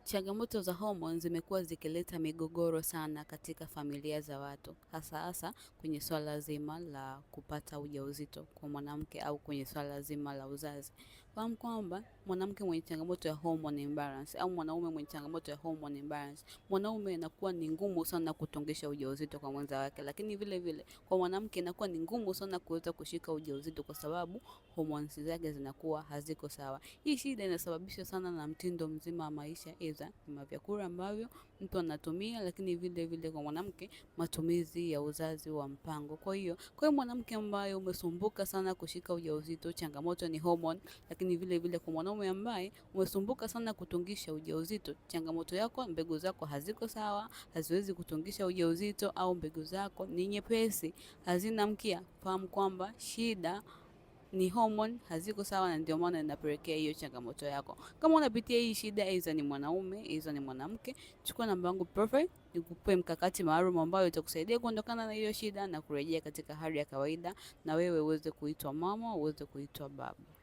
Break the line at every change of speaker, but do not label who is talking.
Changamoto za hormones zimekuwa zikileta migogoro sana katika familia za watu, hasa kwenye swala zima la kupata ujauzito kwa mwanamke au kwenye swala zima la uzazi. Fahamu kwamba mwanamke mwenye changamoto ya hormone imbalance au mwanaume mwenye changamoto ya hormone imbalance, mwanaume inakuwa ni ngumu sana kutongesha ujauzito kwa mwenza wake, lakini vile vile kwa mwanamke inakuwa ni ngumu sana kuweza kushika ujauzito kwa sababu hormones zake zinakuwa haziko sawa. Hii shida inasababishwa sana na mtindo mzima wa maisha, aidha ni vyakula ambavyo mtu anatumia, lakini vile vile kwa mwanamke matumizi ya uzazi wa mpango. Kwa hiyo mwanamke ambaye umesumbuka sana kushika ujauzito, changamoto ni hormone, lakini vile vile kwa mwanaume ambaye umesumbuka sana kutungisha ujauzito, changamoto yako mbegu zako haziko sawa, haziwezi kutungisha ujauzito, au mbegu zako ni nyepesi, hazina mkia. Fahamu kwamba shida ni hormone haziko sawa, na ndio maana inapelekea hiyo changamoto yako. Kama unapitia hii shida, aidha ni mwanaume aidha ni mwanamke, chukua namba yangu profile nikupe mkakati maalum ambao utakusaidia kuondokana na hiyo shida na kurejea katika hali ya kawaida, na wewe uweze kuitwa mama, uweze kuitwa baba.